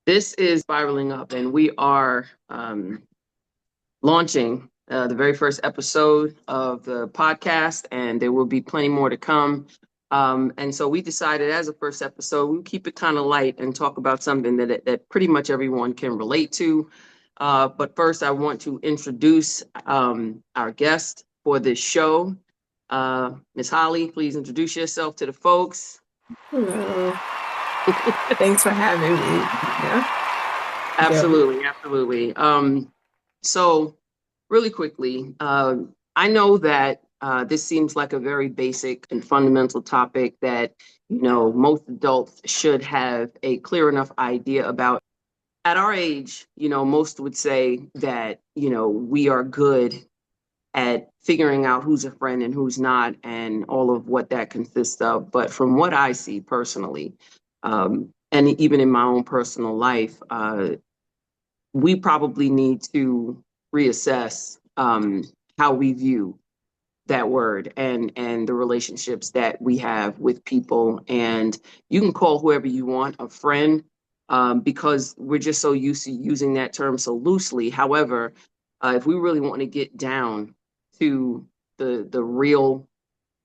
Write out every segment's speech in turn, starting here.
This is Spiraling Up, and we are launching the very first episode of the podcast, and there will be plenty more to come. And so we decided as a first episode, we'll keep it kind of light and talk about something that pretty much everyone can relate to. But first, I want to introduce our guest for this show. Ms. Holly, please introduce yourself to the folks. Hello. Thanks for having me. Yeah. Yeah. Absolutely, absolutely. So really quickly, I know that this seems like a very basic and fundamental topic that, most adults should have a clear enough idea about. At our age, most would say that, we are good at figuring out who's a friend and who's not, and all of what that consists of. But from what I see personally, and even in my own personal life, we probably need to reassess how we view that word and the relationships that we have with people. And you can call whoever you want a friend, because we're just so used to using that term so loosely. However, if we really want to get down to the real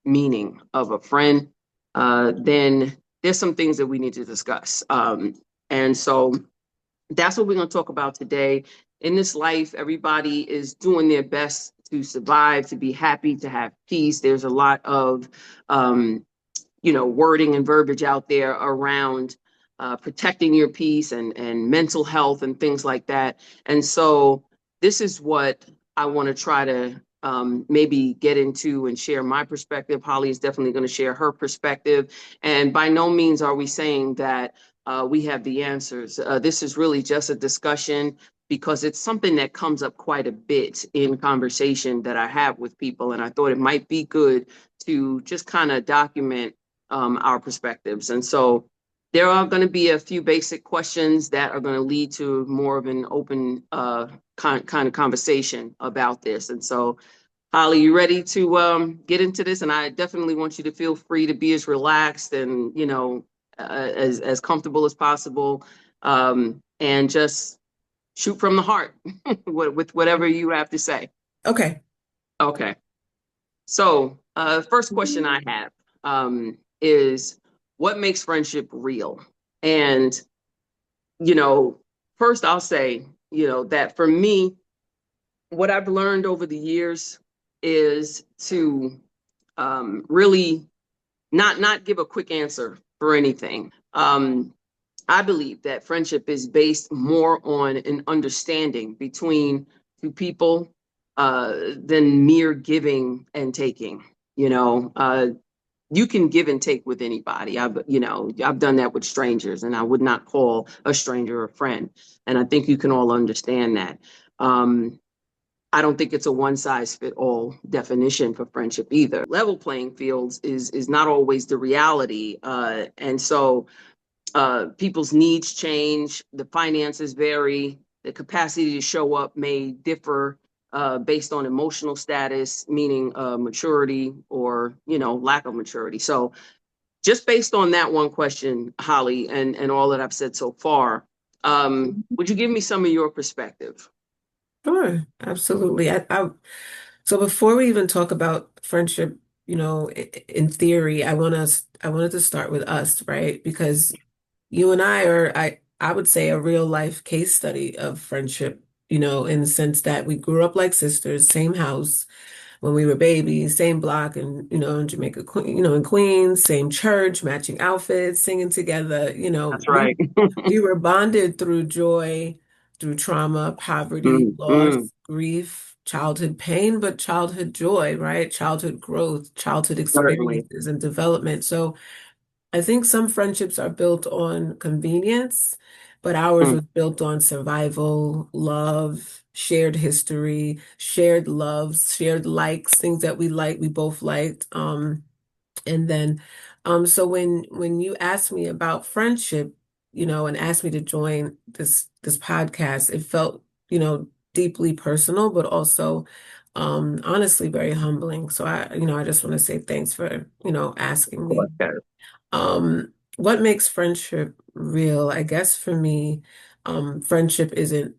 meaning of a friend, then there's some things that we need to discuss. And so that's what we're going to talk about today. In this life, everybody is doing their best to survive, to be happy, to have peace. There's a lot of, wording and verbiage out there around protecting your peace and mental health and things like that. And so this is what I want to try to maybe get into and share my perspective. Holly is definitely going to share her perspective. And by no means are we saying that we have the answers. This is really just a discussion because it's something that comes up quite a bit in conversation that I have with people. And I thought it might be good to just kind of document our perspectives. And so there are going to be a few basic questions that are going to lead to more of an open kind of conversation about this. And so, Holly, you ready to get into this? And I definitely want you to feel free to be as relaxed and, as comfortable as possible, and just shoot from the heart with whatever you have to say. Okay. Okay. So, first question I have is what makes friendship real? And, you know, first I'll say, that for me, what I've learned over the years is to really not give a quick answer for anything. I believe that friendship is based more on an understanding between two people than mere giving and taking. You can give and take with anybody. I've done that with strangers, and I would not call a stranger a friend. And I think you can all understand that. Um, I don't think it's a one size fit all definition for friendship either. Level playing fields is not always the reality, and so people's needs change, the finances vary, the capacity to show up may differ based on emotional status, meaning maturity or lack of maturity. So just based on that one question, Holly, and all that I've said so far, would you give me some of your perspective? Sure. Absolutely. So before we even talk about friendship, in theory, I wanted to start with us, right? Because you and I are, I would say, a real life case study of friendship, in the sense that we grew up like sisters, same house when we were babies, same block and in Jamaica, in Queens, same church, matching outfits, singing together, That's right. we were bonded through joy, through trauma, poverty, Mm. loss, grief, childhood pain, but childhood joy, right? Childhood growth, childhood Certainly. experiences and development. So I think some friendships are built on convenience, but ours Mm. was built on survival, love, shared history, shared loves, shared likes, things that we both liked. And then, so when you asked me about friendship, and asked me to join this podcast, it felt, deeply personal, but also honestly very humbling. So I just want to say thanks for, asking me. Okay. What makes friendship real? I guess for me, friendship isn't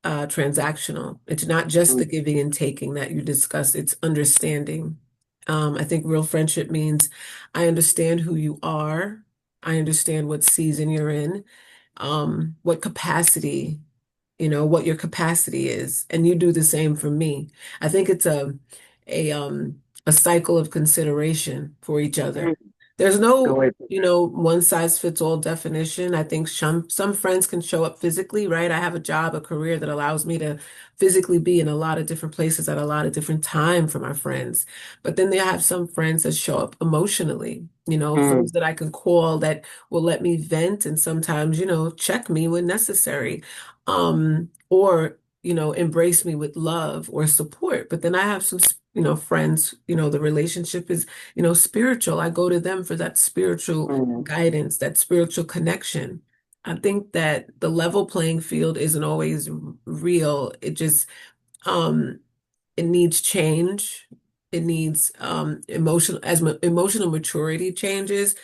transactional. It's not just the Mm, giving and taking that you discussed, it's understanding. I think real friendship means I understand who you are, I understand what season you're in, what capacity, what your capacity is, and you do the same for me. I think it's a a cycle of consideration for each mm, other. There's go no, ahead. one size fits all definition. I think some friends can show up physically, right? I have a job, a career that allows me to physically be in a lot of different places at a lot of different time for my friends. But then they have some friends that show up emotionally, friends Mm, that I can call that will let me vent and sometimes, check me when necessary. Or embrace me with love or support. But then I have some, friends, the relationship is, spiritual. I go to them for that spiritual mm, guidance, that spiritual connection. I think that the level playing field isn't always real. Um, it needs change. It needs emotional maturity changes.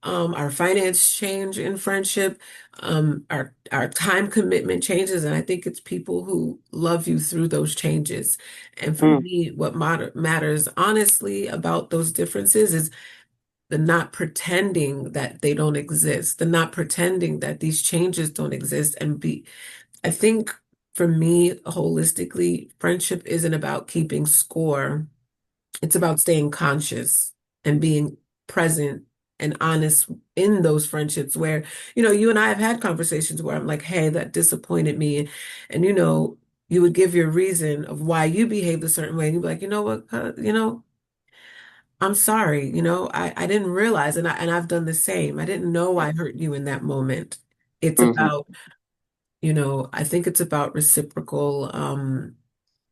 Our finance change in friendship. Our time commitment changes, and I think it's people who love you through those changes. And for mm, me, what matters honestly about those differences is the not pretending that they don't exist, the not pretending that these changes don't exist, and be I think for me, holistically, friendship isn't about keeping score. It's about staying conscious and being present and honest in those friendships where, you and I have had conversations where I'm like, hey, that disappointed me. And, you would give your reason of why you behaved a certain way. And you'd be like, you know what, I'm sorry, I didn't realize, and I've done the same. I didn't know I hurt you in that moment. It's mhm. about I think it's about reciprocal,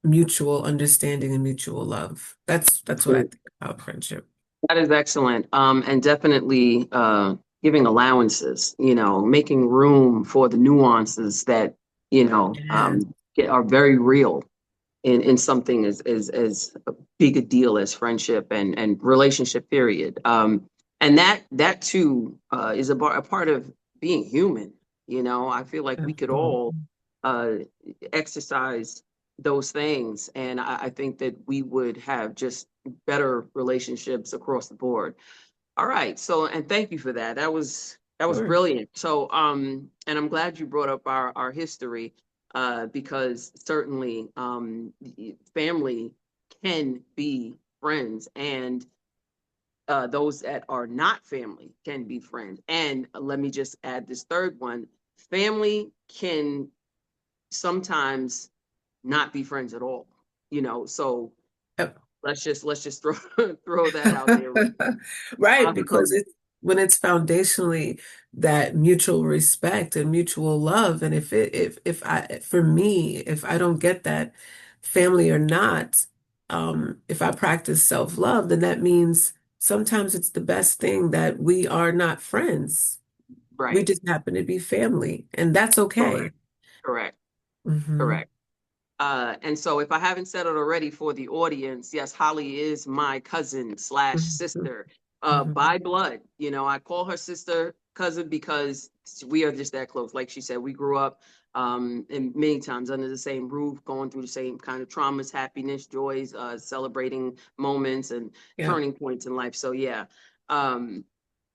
mutual understanding and mutual love. That's what I think about friendship. That is excellent. And definitely giving allowances, making room for the nuances that, Yes. are very real in something as big a deal as friendship and relationship, period. And that too is a part of being human. I feel like we could all Absolutely. uh, exercise those things, and I think that we would have just better relationships across the board. All right, so and thank you for that. That was Sure. brilliant. So and I'm glad you brought up our history because certainly family can be friends, and those that are not family can be friends. And let me just add this third one: family can sometimes not be friends at all. So Yep. let's just throw throw that out there. Right, because Um, when it's foundationally that mutual respect and mutual love, and if I for me, if I don't get that, family or not, if I practice self-love, then that means sometimes it's the best thing that we are not friends. We right. just happen to be family, and that's okay. Correct. Correct. Hmm. Correct. And so, if I haven't said it already for the audience, yes, Holly is my cousin slash Hmm. sister, Hmm. by blood. I call her sister cousin because we are just that close. Like she said, we grew up, and many times under the same roof, going through the same kind of traumas, happiness, joys, celebrating moments and Yeah. turning points in life. So yeah. Um,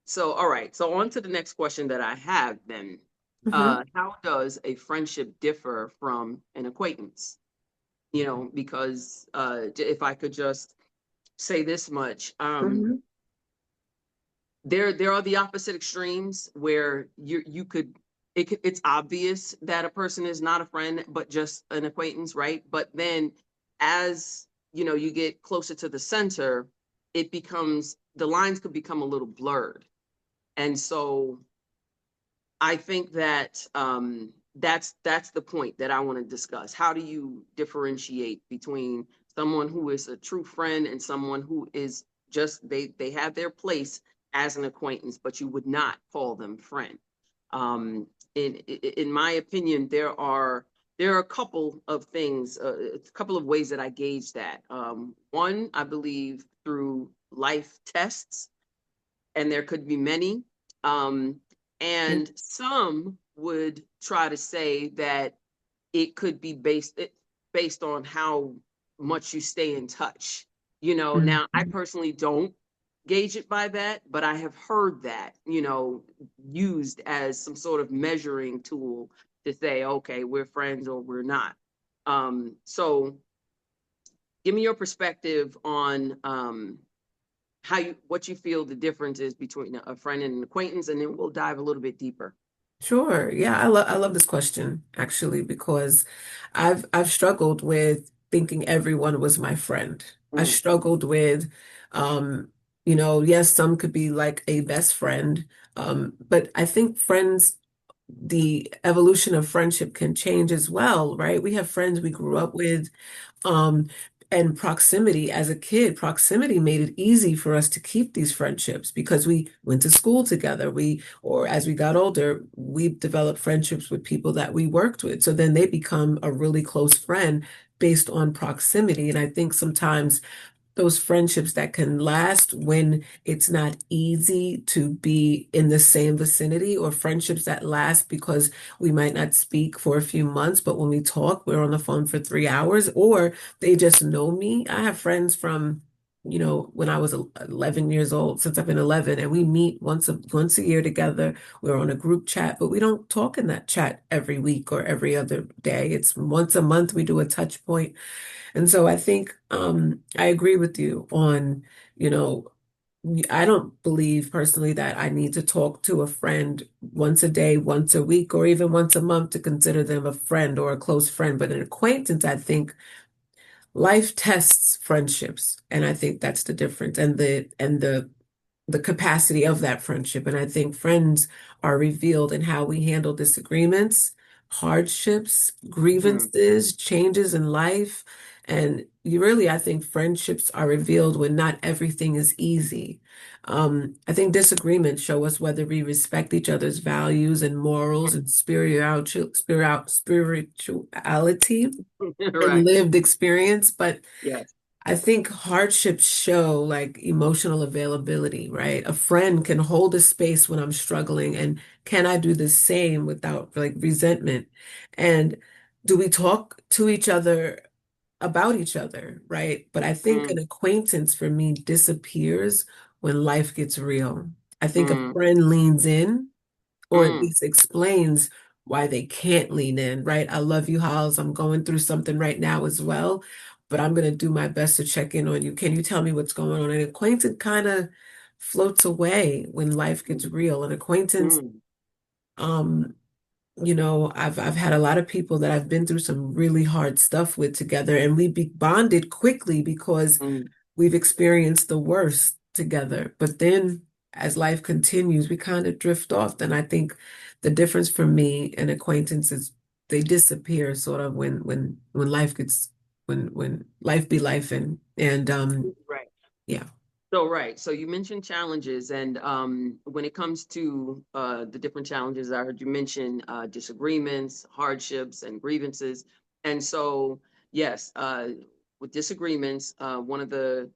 so all right. So on to the next question that I have then. Hmm. How does a friendship differ from an acquaintance? Because if I could just say this much, Hmm. there are the opposite extremes where it's obvious that a person is not a friend but just an acquaintance, right? But then as you get closer to the center, the lines could become a little blurred. And so I think that that's the point that I want to discuss. How do you differentiate between someone who is a true friend and someone who is just they have their place as an acquaintance, but you would not call them friend? In my opinion, there are a couple of things, a couple of ways that I gauge that. One, I believe through life tests, and there could be many. Um, Yeah. And some would try to say that it could be based on how much you stay in touch. Now I Mhm. personally don't gauge it by that, but I have heard that, used as some sort of measuring tool to say, okay, we're friends or we're not. So give me your perspective on what you feel the difference is between a friend and an acquaintance, and then we'll dive a little bit deeper. Sure. Yeah, I love this question actually because I've struggled with thinking everyone was my friend. I Mm, struggled with um yes, some could be like a best friend, but I think friends, the evolution of friendship can change as well, right? We have friends we grew up with, um, and proximity as a kid, proximity made it easy for us to keep these friendships because we went to school together. Or as we got older, we developed friendships with people that we worked with. So then they become a really close friend based on proximity. And I think sometimes those friendships that can last when it's not easy to be in the same vicinity, or friendships that last because we might not speak for a few months, but when we talk, we're on the phone for 3 hours, or they just know me. I have friends from, when I was 11 years old, since I've been 11, and we meet once a year together. We're on a group chat, but we don't talk in that chat every week or every other day. It's once a month we do a touch point. And so I think I agree with you on, you know, I don't believe personally that I need to talk to a friend once a day, once a week, or even once a month to consider them a friend or a close friend. But an acquaintance, I think life tests friendships. And I think that's the difference. And the capacity of that friendship. And I think friends are revealed in how we handle disagreements, hardships, mm, grievances, changes in life. And you really, I think friendships are revealed when not everything is easy. I think disagreements show us whether we respect each other's values and morals and spirituality and right. lived experience. But Yes. I think hardships show like emotional availability, right? A friend can hold a space when I'm struggling, and can I do the same without like resentment? And do we talk to each other about each other, right? But I think an Mm, acquaintance for me disappears when life gets real. I think a mm, friend leans in, or at mm, least explains why they can't lean in, right? I love you, House. I'm going through something right now as well, but I'm going to do my best to check in on you. Can you tell me what's going on? An acquaintance kind of floats away when life gets real. An acquaintance, mm, um, I've had a lot of people that I've been through some really hard stuff with together, and we be bonded quickly because mm. we've experienced the worst together. But then as life continues, we kind of drift off. And I think the difference for me and acquaintances, they disappear sort of when life gets when life be life, and Right. yeah. So you mentioned challenges, and when it comes to the different challenges, I heard you mention disagreements, hardships, and grievances. And so, yes, with disagreements, one of the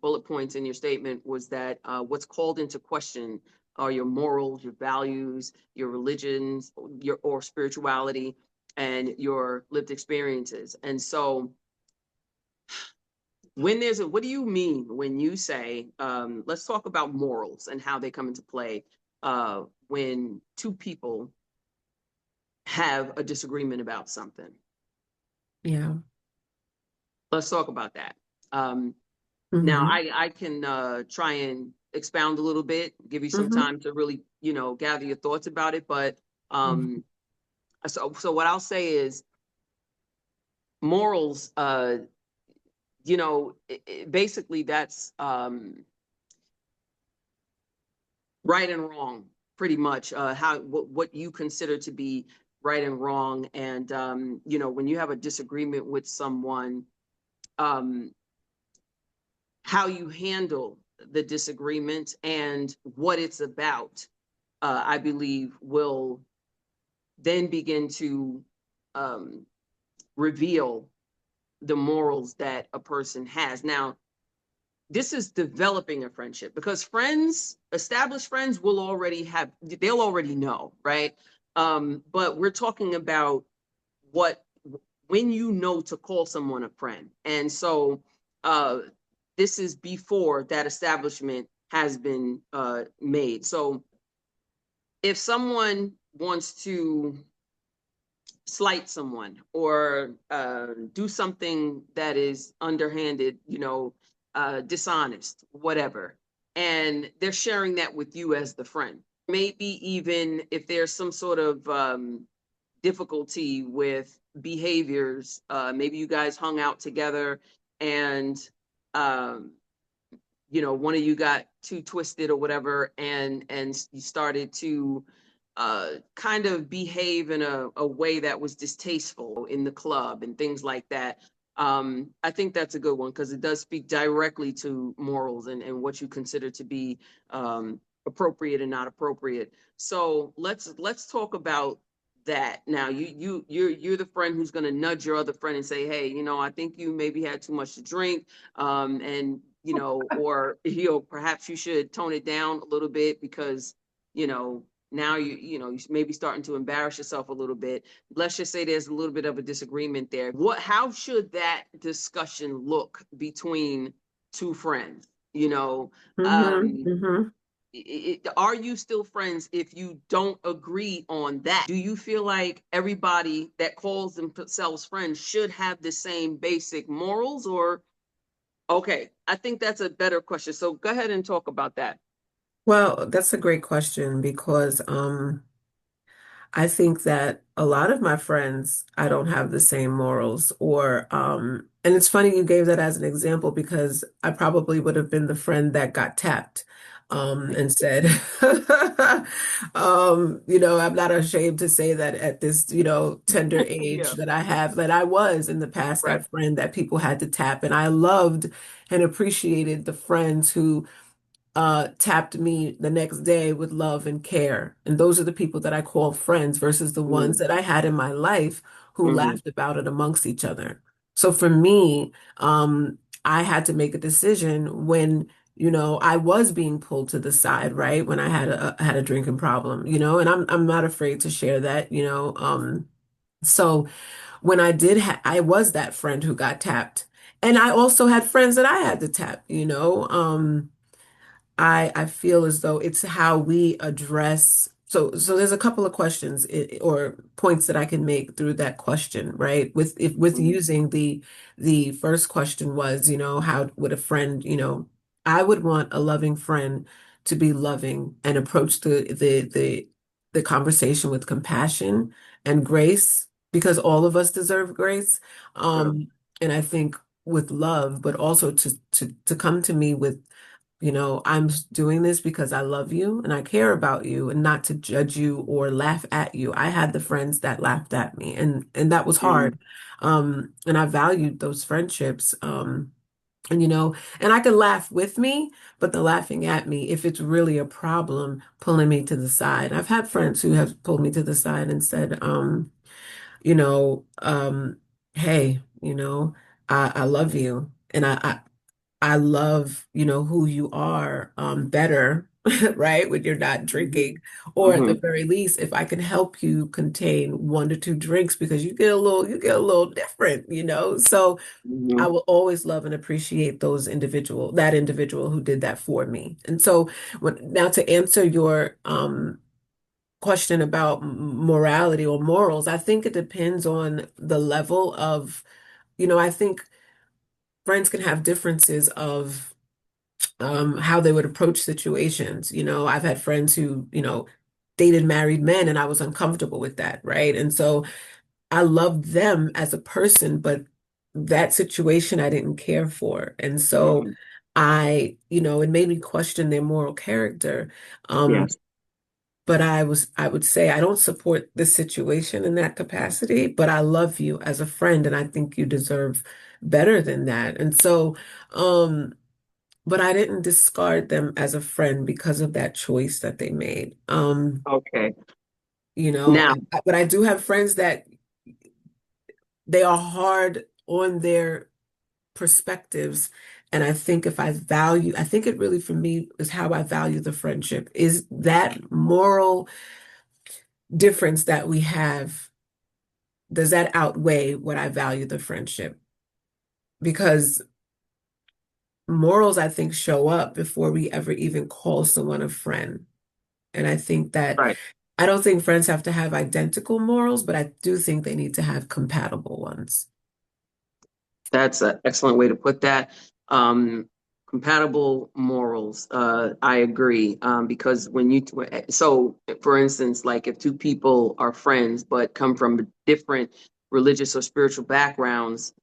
bullet points in your statement was that what's called into question are your morals, your values, your religions, your or spirituality, and your lived experiences. And so what do you mean when you say, let's talk about morals and how they come into play when two people have a disagreement about something? Yeah. Let's talk about that. Um, Now, Hmm. I can try and expound a little bit, give you some Hmm. time to really, gather your thoughts about it. But Hmm. um, so what I'll say is morals. Basically, that's right and wrong, pretty much. How what you consider to be right and wrong, and when you have a disagreement with someone, um, how you handle the disagreement and what it's about, I believe, will then begin to um, reveal the morals that a person has. Now, this is developing a friendship because friends, established friends will already have, they'll already know, right? But we're talking about what, when you know to call someone a friend. And so uh, this is before that establishment has been made. So if someone wants to slight someone or do something that is underhanded, dishonest, whatever, and they're sharing that with you as the friend. Maybe even if there's some sort of difficulty with behaviors, maybe you guys hung out together and um, one of you got too twisted or whatever, and you started to kind of behave in a way that was distasteful in the club and things like that. I think that's a good one because it does speak directly to morals and what you consider to be appropriate and not appropriate. So let's talk about that now. You're the friend who's going to nudge your other friend and say, hey, I think you maybe had too much to drink, and or perhaps you should tone it down a little bit because now you may be starting to embarrass yourself a little bit. Let's just say there's a little bit of a disagreement there. How should that discussion look between two friends? Hmm. Um, Hmm. are you still friends if you don't agree on that? Do you feel like everybody that calls themselves friends should have the same basic morals? Or okay, I think that's a better question. So go ahead and talk about that. Well, that's a great question because I think that a lot of my friends, I don't have the same morals and it's funny you gave that as an example because I probably would have been the friend that got tapped, and said, I'm not ashamed to say that at this, tender age Yeah, that I have, that I was in the past right. that friend that people had to tap. And I loved and appreciated the friends who tapped me the next day with love and care. And those are the people that I call friends versus the Mm-hmm. ones that I had in my life who Mm-hmm. laughed about it amongst each other. So for me, I had to make a decision when, I was being pulled to the side, right? When I had a drinking problem, and I'm not afraid to share that, so when I was that friend who got tapped. And I also had friends that I had to tap, I feel as though it's how we address. So there's a couple of questions or points that I can make through that question, right? With Mm-hmm. using the first question was, how would a friend, I would want a loving friend to be loving and approach the conversation with compassion and grace because all of us deserve grace. True. And I think with love, but also to come to me with I'm doing this because I love you and I care about you and not to judge you or laugh at you. I had the friends that laughed at me and that was Mm-hmm. hard. And I valued those friendships. And I could laugh with me, but the laughing at me, if it's really a problem, pulling me to the side. I've had friends who have pulled me to the side and said, you know, um, hey, I love you. And I love, who you are, better, right? When you're not Mm-hmm. drinking, or at the Mm-hmm. very least, if I can help you contain 1 to 2 drinks because you get a little different, So I Mm-hmm. will always love and appreciate that individual who did that for me. And so now to answer your question about morality or morals, I think it depends on the level of, I think friends can have differences of how they would approach situations. I've had friends who, dated married men and I was uncomfortable with that, right? And so I loved them as a person, but that situation I didn't care for. And so Mm-hmm. it made me question their moral character. Um, Yes. but I would say I don't support this situation in that capacity, but I love you as a friend and I think you deserve better than that. And so, but I didn't discard them as a friend because of that choice that they made. Okay. I, Now, but I do have friends that they are hard on their perspectives And I think if I value, I think it really for me is how I value the friendship is that moral difference that we have. Does that outweigh what I value the friendship? Because morals, I think, show up before we ever even call someone a friend. And I think that Right. I don't think friends have to have identical morals, but I do think they need to have compatible ones. That's an excellent way to put that. Um, Compatible morals. I agree. Because when you, so for instance, like if two people are friends but come from different religious or spiritual backgrounds,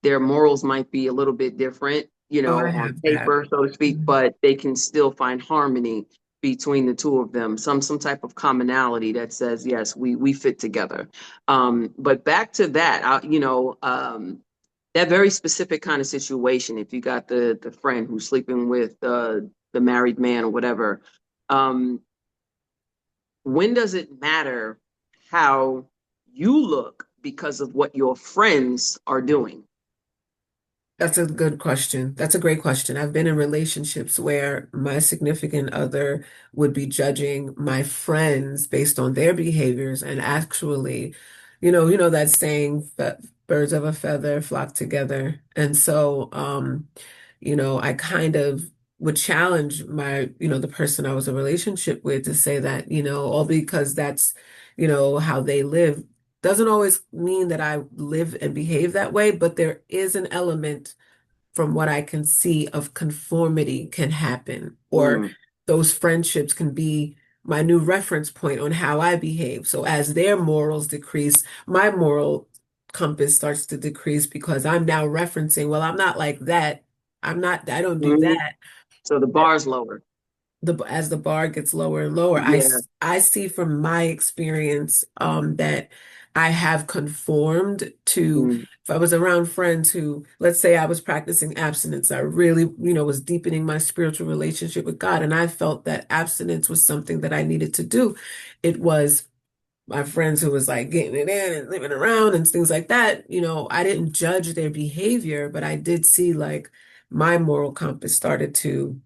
their morals might be a little bit different, Oh, I on have that. paper, so to speak, Mhm. but they can still find harmony between the two of them, some type of commonality that says, yes, we fit together. But back to that, that very specific kind of situation, if you got the friend who's sleeping with the married man or whatever, um, when does it matter how you look because of what your friends are doing? That's a good question. That's a great question. I've been in relationships where my significant other would be judging my friends based on their behaviors and actually, that saying that birds of a feather flock together. And so, I kind of would challenge the person I was in a relationship with to say that, all because that's, how they live doesn't always mean that I live and behave that way, but there is an element from what I can see of conformity can happen, or Mm, those friendships can be my new reference point on how I behave. So as their morals decrease, my moral compass starts to decrease because I'm now referencing, well, I'm not like that. I don't do mm. that. So the bar's lower. As the bar gets lower and lower, Yeah. I see from my experience that I have conformed to, Mm, if I was around friends who, let's say I was practicing abstinence, I really, was deepening my spiritual relationship with God, and I felt that abstinence was something that I needed to do. It was my friends who was like getting it in and living around and things like that. I didn't judge their behavior, but I did see like my moral compass started to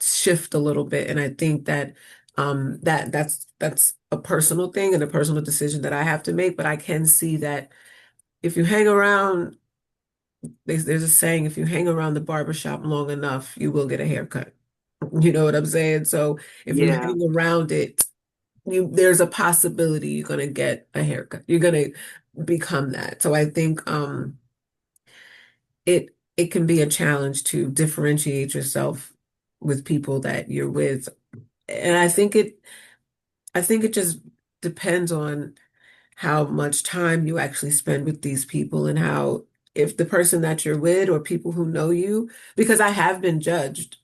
shift a little bit. And I think that that's a personal thing and a personal decision that I have to make. But I can see that if you hang around, there's a saying, if you hang around the barbershop long enough, you will get a haircut. You know what I'm saying? So if you yeah. hang around it, there's a possibility you're gonna get a haircut. You're gonna become that. So I think it can be a challenge to differentiate yourself with people that you're with. And I think it just depends on how much time you actually spend with these people and how, if the person that you're with or people who know you, because I have been judged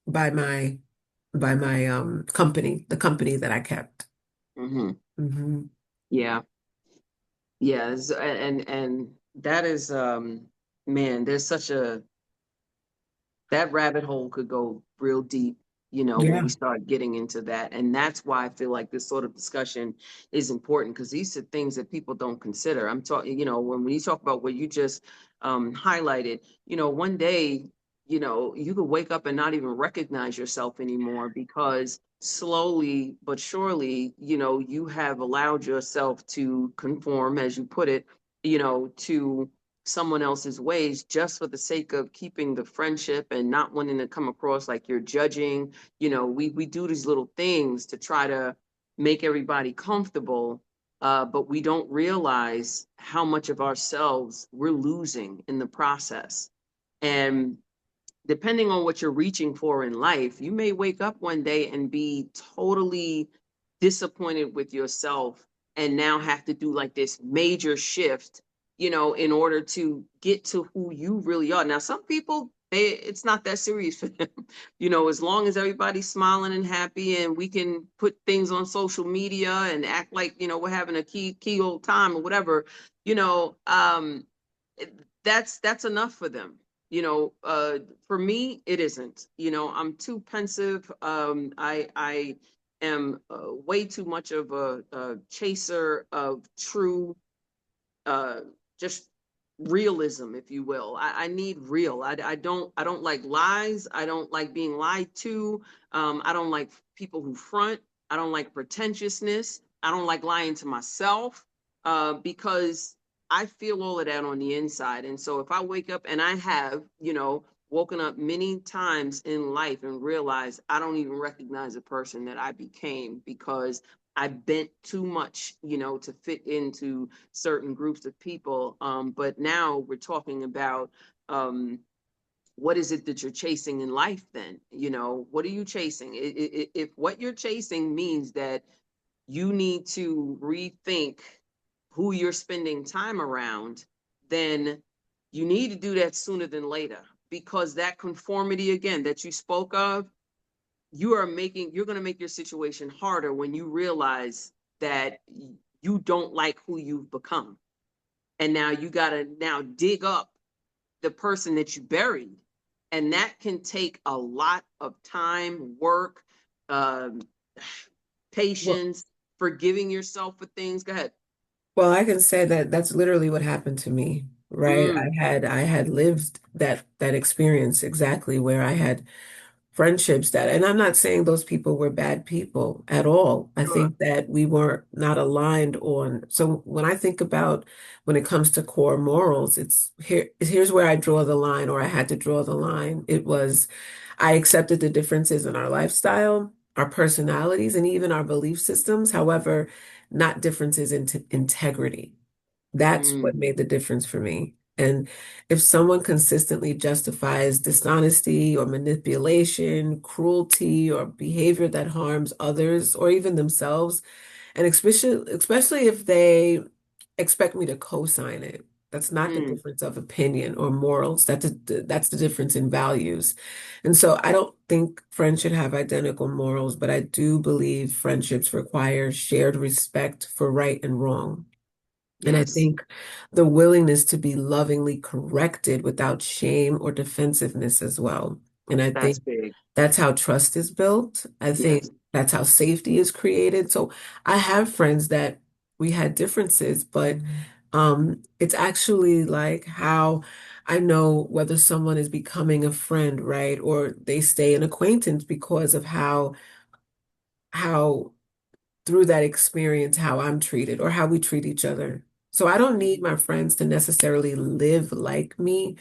by my company, the company that I kept. Hmm. Hmm. Yeah. Yeah. And that is, man, there's such a, that rabbit hole could go real deep, when we Yeah. start getting into that. And that's why I feel like this sort of discussion is important because these are things that people don't consider. I'm talking, when you talk about what you just highlighted, one day, you could wake up and not even recognize yourself anymore because slowly but surely, you have allowed yourself to conform, as you put it, to someone else's ways just for the sake of keeping the friendship and not wanting to come across like you're judging. We do these little things to try to make everybody comfortable, but we don't realize how much of ourselves we're losing in the process. And depending on what you're reaching for in life, you may wake up one day and be totally disappointed with yourself and now have to do like this major shift, in order to get to who you really are. Now, some people, it's not that serious for them. As long as everybody's smiling and happy and we can put things on social media and act like, we're having a key old time or whatever, you know, um, that's enough for them. For me, it isn't. I'm too pensive. I am way too much of a chaser of true, uh, just realism, if you will. I need real. I don't like lies. I don't like being lied to. I don't like people who front. I don't like pretentiousness. I don't like lying to myself, because I feel all of that on the inside. And so if I wake up, and I have, woken up many times in life and realized I don't even recognize the person that I became because I bent too much, to fit into certain groups of people. But now we're talking about, what is it that you're chasing in life then? What are you chasing? If what you're chasing means that you need to rethink who you're spending time around, then you need to do that sooner than later, because that conformity again that you spoke of, you're going to make your situation harder when you realize that you don't like who you've become. And now you got to now dig up the person that you buried. And that can take a lot of time, work, um, Well, patience, forgiving yourself for things. Go ahead. well, I can say that that's literally what happened to me, right? Mm, I had lived that experience exactly where I had friendships that, and I'm not saying those people were bad people at all. I sure. think that we were not aligned on. So when I think about when it comes to core morals, here's where I draw the line, or I had to draw the line. It was I accepted the differences in our lifestyle, our personalities, and even our belief systems. However, not differences in integrity. That's what Mm, made the difference for me. And if someone consistently justifies dishonesty or manipulation, cruelty, or behavior that harms others or even themselves, and especially if they expect me to co-sign it, that's not the mm, difference of opinion or morals. That's the difference in values. And so I don't think friends should have identical morals, but I do believe friendships require shared respect for right and wrong. And I yes, think the willingness to be lovingly corrected without shame or defensiveness as well. And I that's think big. that's how trust is built. I Yes. think that's how safety is created. So I have friends that we had differences, but it's actually like how I know whether someone is becoming a friend, right? Or they stay an acquaintance because of how through that experience how I'm treated or how we treat each other. So I don't need Mhm. my friends to necessarily live like me.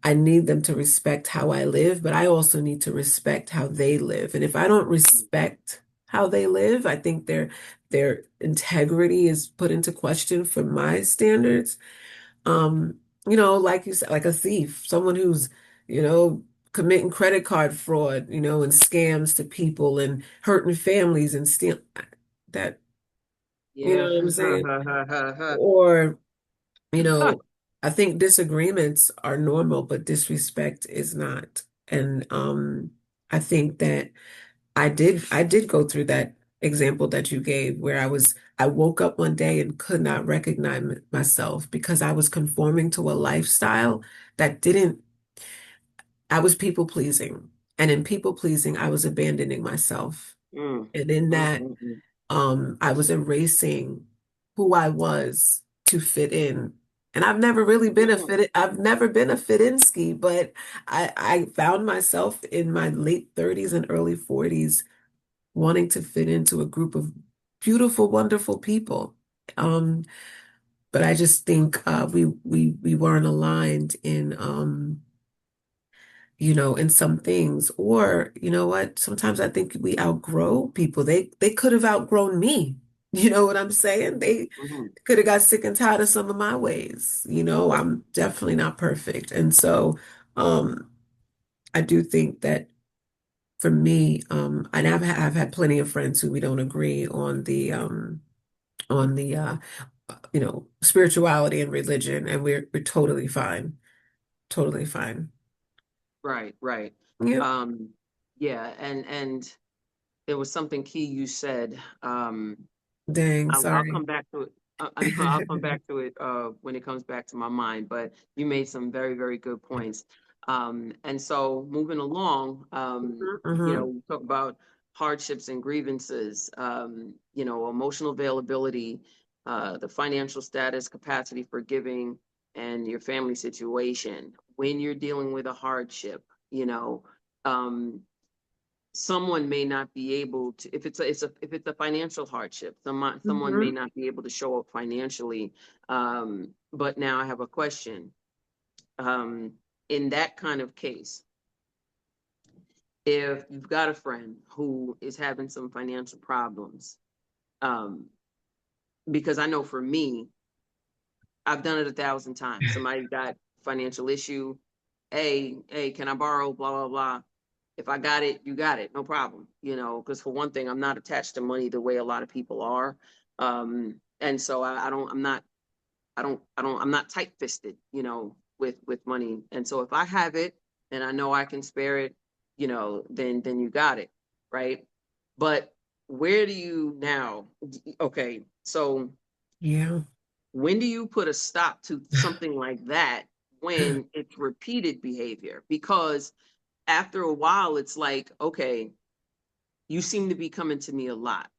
I need them to respect how I live, but I also need to respect how they live. And if I don't respect how they live, I think their integrity is put into question for my standards. Like you said, like a thief, someone who's, you know, committing credit card fraud, and scams to people and hurting families and steal that, you know Yeah. what I'm saying? Or, you know, I think disagreements are normal, but disrespect is not. And I think that I did go through that example that you gave where I woke up one day and could not recognize myself because I was conforming to a lifestyle that didn't, I was people pleasing. And in people pleasing, I was abandoning myself. Mm, And in mm, that, mm, mm. I was erasing who I was to fit in. And I've never been a fit-in-ski, but I found myself in my late 30s and early 40s wanting to fit into a group of beautiful, wonderful people. Um, but I just think we weren't aligned in some things. Or, you know what? Sometimes I think we outgrow people. They could have outgrown me. You know what I'm saying? They Mhm. could have got sick and tired of some of my ways. I'm definitely not perfect. And so um I do think that for me, and I've had plenty of friends who we don't agree on the spirituality and religion, and we're totally fine. Totally fine. Right, right. Yep. Um, yeah, and there was something key you said. Dang, I'll come sorry. back to it. I know I'll come back to it when it comes back to my mind, but you made some very, very good points. And so moving along, Hmm. we talk about hardships and grievances, emotional availability, the financial status, capacity for giving, and your family situation, when you're dealing with a hardship, you know, um, someone may not be able to, if if it's a financial hardship, someone may Hmm. not be able to show up financially. But now I have a question. Um, in that kind of case, if you've got a friend who is having some financial problems, um, because I know for me, I've done it 1,000 times. Somebody got financial issue. Hey, can I borrow? Blah, blah, blah. If I got it, you got it. No problem. You know, because for one thing, I'm not attached to money the way a lot of people are. And so I don't, I'm not, I'm not tight fisted, you know, with money. And so if I have it and I know I can spare it, you know, then you got it. Right. But where do you now? Okay. So Yeah. when do you put a stop to something like that when it's repeated behavior? Because after a while, it's like, okay, you seem to be coming to me a lot,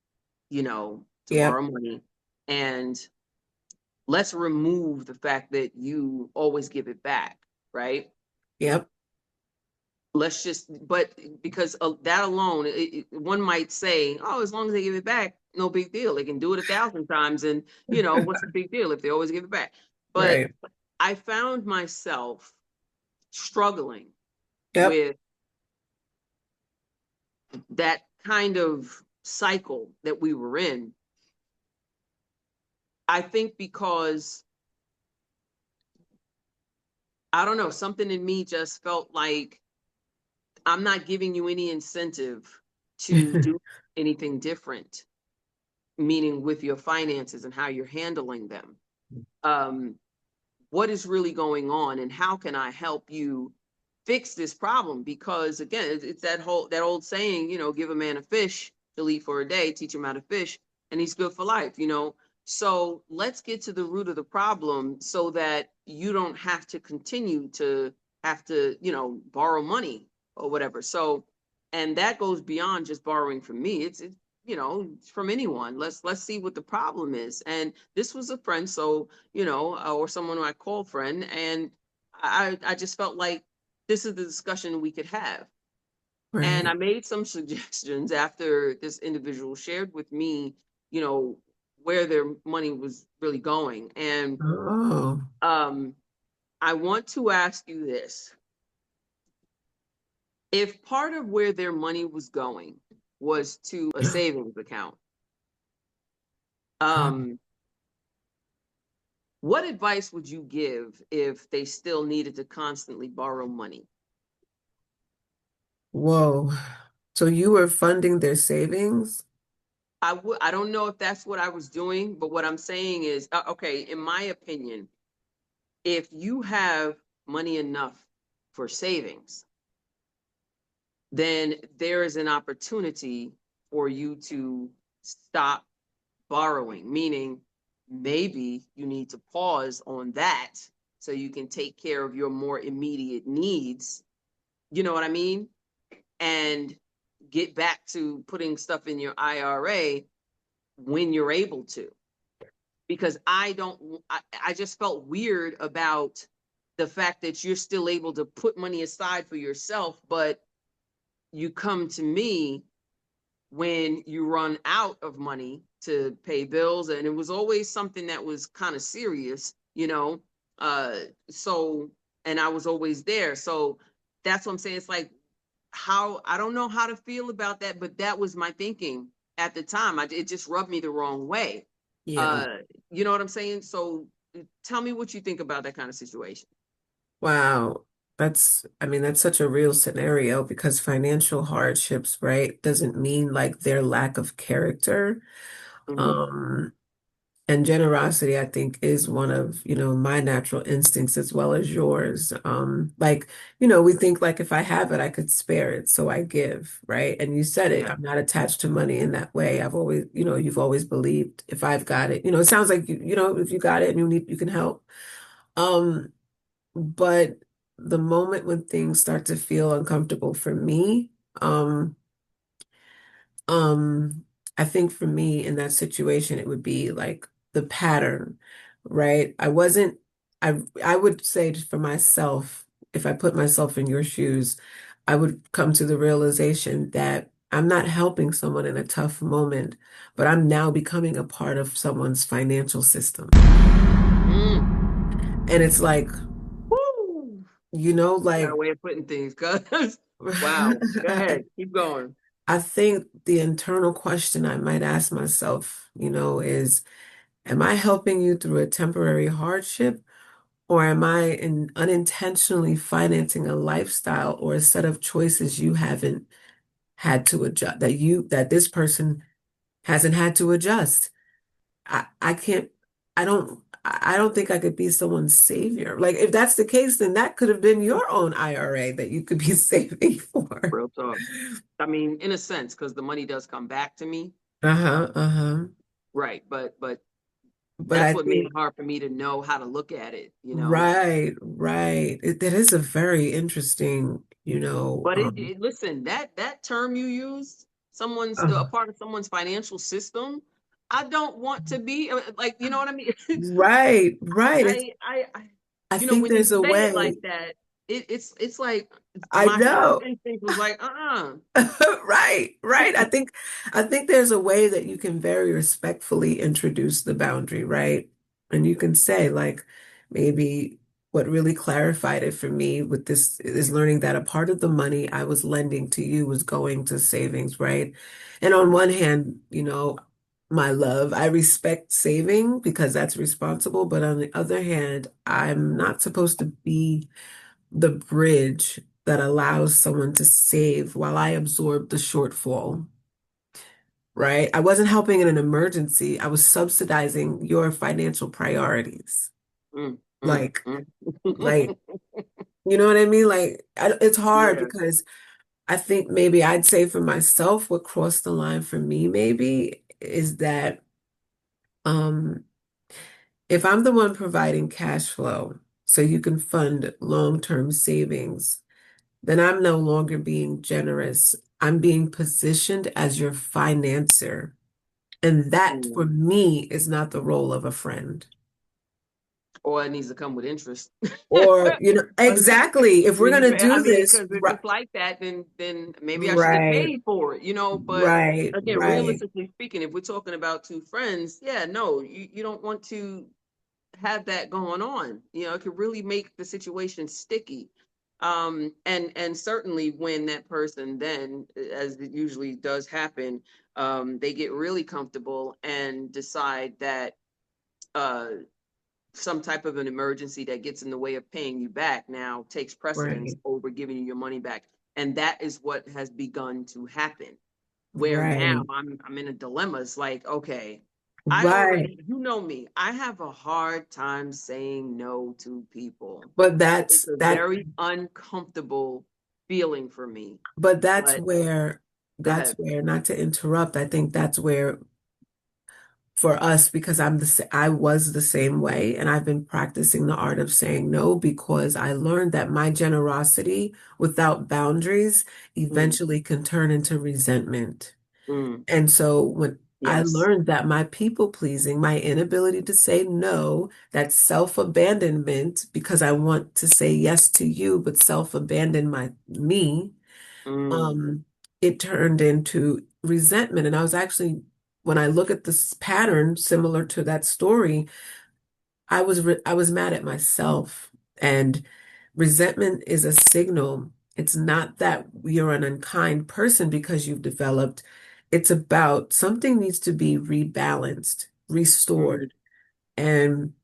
you know, to Yep. borrow money. And let's remove the fact that you always give it back, right? Yep. Let's just, but because that alone, one might say, oh, as long as they give it back, no big deal. They can do it 1,000 times. And, you know, what's the big deal if they always give it back? But Right. I found myself struggling Yep. with that kind of cycle that we were in. I think because I don't know, something in me just felt like I'm not giving you any incentive to do anything different, meaning with your finances and how you're handling them. Um, what is really going on and how can I help you fix this problem? Because again, it's that old saying, you know, give a man a fish to eat for a day, teach him how to fish, and he's good for life, you know. So let's get to the root of the problem so that you don't have to continue to have to, you know, borrow money or whatever. So, and that goes beyond just borrowing from me. It's you know, from anyone. Let's see what the problem is. And this was a friend, so you know, or someone who I call friend, and I just felt like this is the discussion we could have. And I Right. made some suggestions after this individual shared with me, you know, where their money was really going. And Oh, um, I want to ask you this. If part of where their money was going was to a savings account, um, what advice would you give if they still needed to constantly borrow money? whoa. So you were funding their savings? I don't know if that's what I was doing, but what I'm saying is, okay, in my opinion, if you have money enough for savings, then there is an opportunity for you to stop borrowing, meaning maybe you need to pause on that so you can take care of your more immediate needs. You know what I mean? And get back to putting stuff in your IRA when you're able to. Because I just felt weird about the fact that you're still able to put money aside for yourself, but you come to me when you run out of money to pay bills. And it was always something that was kind of serious, you know. Uh, so, and I was always there. So that's what I'm saying. It's like how I don't know how to feel about that, but that was my thinking at the time. It just rubbed me the wrong way. Yeah. Uh, you know what I'm saying? So tell me what you think about that kind of situation. Wow. I mean, that's such a real scenario because financial hardships, right, doesn't mean like their lack of character. Hmm. Um, and generosity, I think, is one of, my natural instincts as well as yours. Like, we think like if I have it, I could spare it, so I give, right? And you said it, Yeah. I'm not attached to money in that way. I've always, you've always believed if I've got it, it sounds like if you got it and you can help. Um, but the moment when things start to feel uncomfortable for me, um, I think for me in that situation, it would be like the pattern, right? I wasn't I would say for myself, if I put myself in your shoes, I would come to the realization that I'm not helping someone in a tough moment, but I'm now becoming a part of someone's financial system. Mm. And it's like, Woo. You got a like way of putting things, cuz. Wow. Go I, ahead. Keep going. I think the internal question I might ask myself, is, am I helping you through a temporary hardship? Or am I unintentionally financing a lifestyle or a set of choices you haven't had to adjust, that this person hasn't had to adjust? I can't, I don't think I could be someone's savior. Like, if that's the case, then that could have been your own IRA that you could be saving for. Real talk. I mean, in a sense, because the money does come back to me. Uh-huh, uh-huh. Right. But But that's I what made it think, hard for me to know how to look at it, you know. right, right. That is a very interesting, But listen, that term you used, someone's a uh, part of someone's financial system. I don't want to be like, you know what I mean? right, right. I I you know, think when you there's a say it like way. that, it's like I my first know. instinct was like, Right, right. I think there's a way that you can very respectfully introduce the boundary, right? And you can say, like, maybe what really clarified it for me with this is learning that a part of the money I was lending to you was going to savings, right? And on one hand, my love, I respect saving because that's responsible, but on the other hand, I'm not supposed to be the bridge that allows someone to save while I absorb the shortfall, right? I wasn't helping in an emergency. I was subsidizing your financial priorities. mm, mm, Like, mm. like, you know what I mean? Like, it's hard Yeah. because I think maybe I'd say for myself, what crossed the line for me maybe is that um, if I'm the one providing cash flow so you can fund long-term savings, then I'm no longer being generous. I'm being positioned as your financer. And that for Mm. me is not the role of a friend. Or it needs to come with interest. Or, But exactly. If we're when going you to pay, I do mean, this, because if right, it's like that, then maybe I should get right, paid for it, you know. But right, again, right, realistically speaking, if we're talking about two friends, yeah, no, you don't want to have that going on. You know, it could really make the situation sticky. And certainly when that person then, as it usually does happen, they get really comfortable and decide that uh some type of an emergency that gets in the way of paying you back now takes precedence right, over giving you your money back. And that is what has begun to happen. Where now right, I'm in a dilemma. It's like, okay, I right. already, you know me, I have a hard time saying no to people. But It's that's a that, very uncomfortable feeling for me. but But go that's ahead. where, not to interrupt, I think that's where for us, because I was the same way, and I've been practicing the art of saying no because I learned that my generosity without boundaries Mm, eventually can turn into resentment. mm, And so when I yes. learned that my people pleasing, my inability to say no, that self-abandonment, because I want to say yes to you, but self-abandon me, Mm, um, it turned into resentment. And I was actually, when I look at this pattern similar to that story, I was mad at myself. And resentment is a signal. It's not that you're an unkind person because you've developed. It's about something needs to be rebalanced, mm, restored. And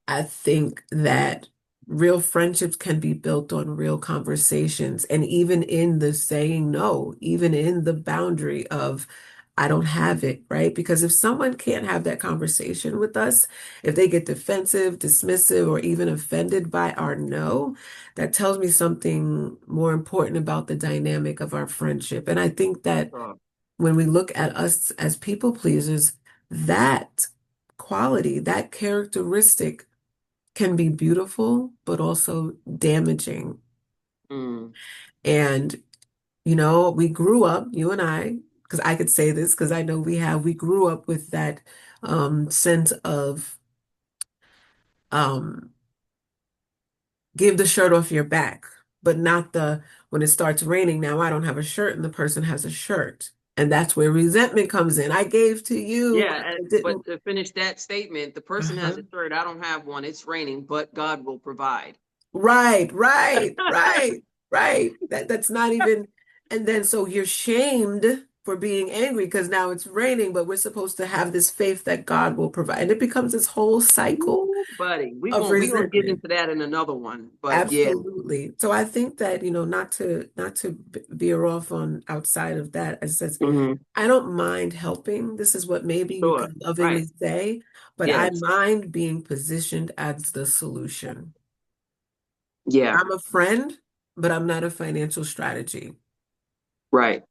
I think that real friendships can be built on real conversations. And even in the saying no, even in the boundary of, I don't have it, right? Because if someone can't have that conversation with us, if they get defensive, dismissive, or even offended by our no, that tells me something more important about the dynamic of our friendship. And I think that oh, when we look at us as people pleasers, that quality, that characteristic can be beautiful, but also damaging. mm, And, we grew up, you and I, because I could say this because I know we grew up with that sense of give the shirt off your back, but not the when it starts raining, now I don't have a shirt and the person has a shirt. And that's where resentment comes in. I gave to you, Yeah, I but didn't. to finish that statement, the person has Uh-huh. a shirt, I don't have one, it's raining, but God will provide. Right, right, right, right. That's not even, and then so you're shamed for being angry because now it's raining, but we're supposed to have this faith that God will provide. And it becomes this whole cycle Ooh, buddy, we of gonna we gonna get resentment. into that in another one. But yeah. Absolutely. So I think that, not to veer off on outside of that, as says, Hmm. I don't mind helping. This is what maybe you Sure. can Right. lovingly say, but I Yes. mind being positioned as the solution. Yeah. I'm a friend, but I'm not a financial strategy. Right.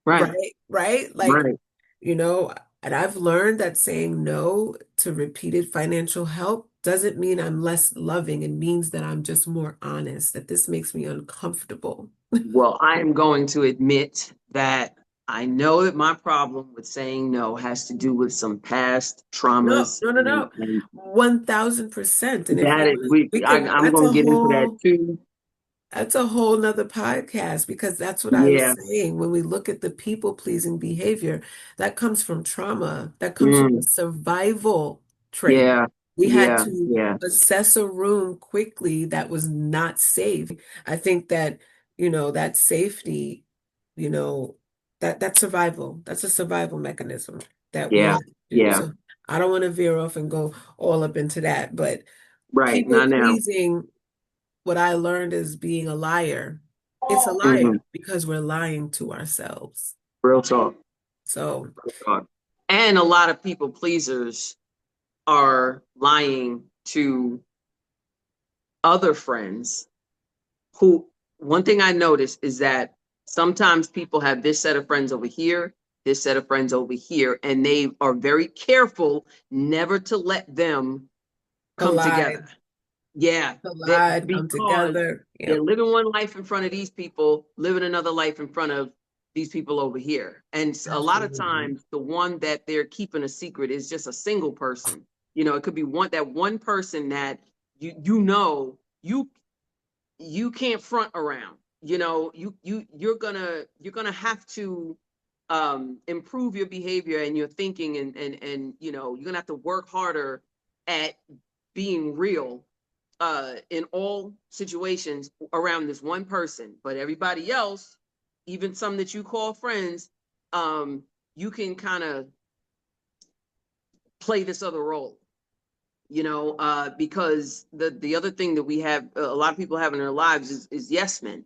Right. Right? Right? Like, Right. you know, and I've learned that saying no to repeated financial help doesn't mean I'm less loving. It means that I'm just more honest, that this makes me uncomfortable. Well, I am going to admit that I know that my problem with saying no has to do with some past No, traumas no, no, no. and 1000%. And if that you is want, we can, I'm going to get into that too. that's a whole nother podcast because that's what I was Yeah. saying. When we look at the people-pleasing behavior, that comes from trauma. That comes from a Mm, survival trait. yeah. We had Yeah. to Yeah. assess a room quickly that was not safe. I think that, that safety, you know, that's survival. That's a survival mechanism that we Yeah. have to do. Yeah. So I don't want to veer off and go all up into that, but Right. people Not now. pleasing, what I learned is being a liar. It's a Hmm. liar because we're lying to ourselves. Real talk. So, Real talk. And a lot of people pleasers are lying to other friends who, one thing I noticed is that sometimes people have this set of friends over here, this set of friends over here, and they are very careful never to let them come together. collide, Yeah, come because together. they're Yep. living one life in front of these people, living another life in front of these people over here. And a lot of Absolutely. times, the one that they're keeping a secret is just a single person. You know, it could be one person that you can't front around. You know, you're gonna have to improve your behavior and your thinking, and you're gonna have to work harder at being real in all situations around this one person. But everybody else, even some that you call friends, you can kind of play this other role. Because the other thing that we have, a lot of people have in their lives is yes men.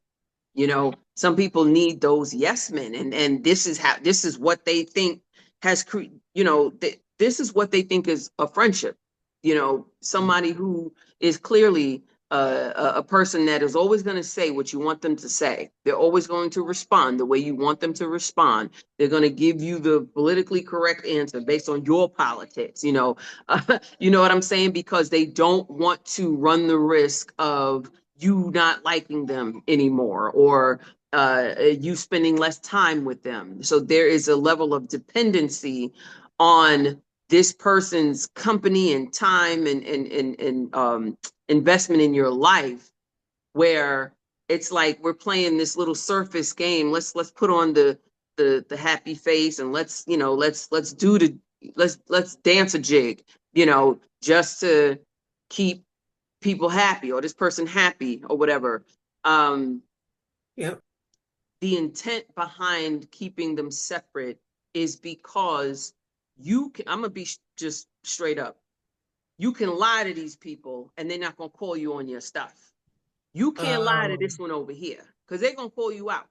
Some people need those yes men, and this is what they think has this is what they think is a friendship. Somebody who is clearly a person that is always going to say what you want them to say. They're always going to respond the way you want them to respond. They're going to give you the politically correct answer based on your politics. You know what I'm saying? Because they don't want to run the risk of you not liking them anymore, or you spending less time with them. So there is a level of dependency on this person's company and time and investment in your life, where it's like we're playing this little surface game. Let's put on the happy face, and let's dance a jig, just to keep people happy, or this person happy, or whatever. Um, Yep. the intent behind keeping them separate is because I'm gonna be just straight up. You can lie to these people, and they're not gonna call you on your stuff. You can't lie to this Um, one over here because they're gonna call you out.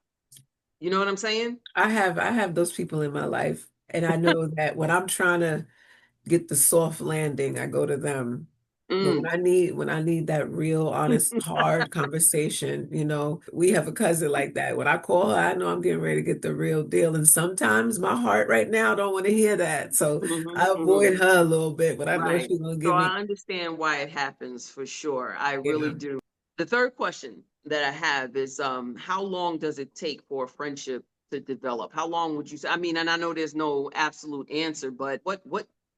You know what I'm saying? I have those people in my life, and I know that when I'm trying to get the soft landing, I go to them. But when Mm. I need that real, honest, hard conversation, we have a cousin like that. When I call her, I know I'm getting ready to get the real deal. And sometimes my heart right now don't want to hear that. So Hmm. I Hmm. avoid her a little bit, but I know Right. she's gonna So give me, I understand why it happens for sure. I really yeah. do. The third question that I have is how long does it take for a friendship to develop? How long would you say? I mean, and I know there's no absolute answer, but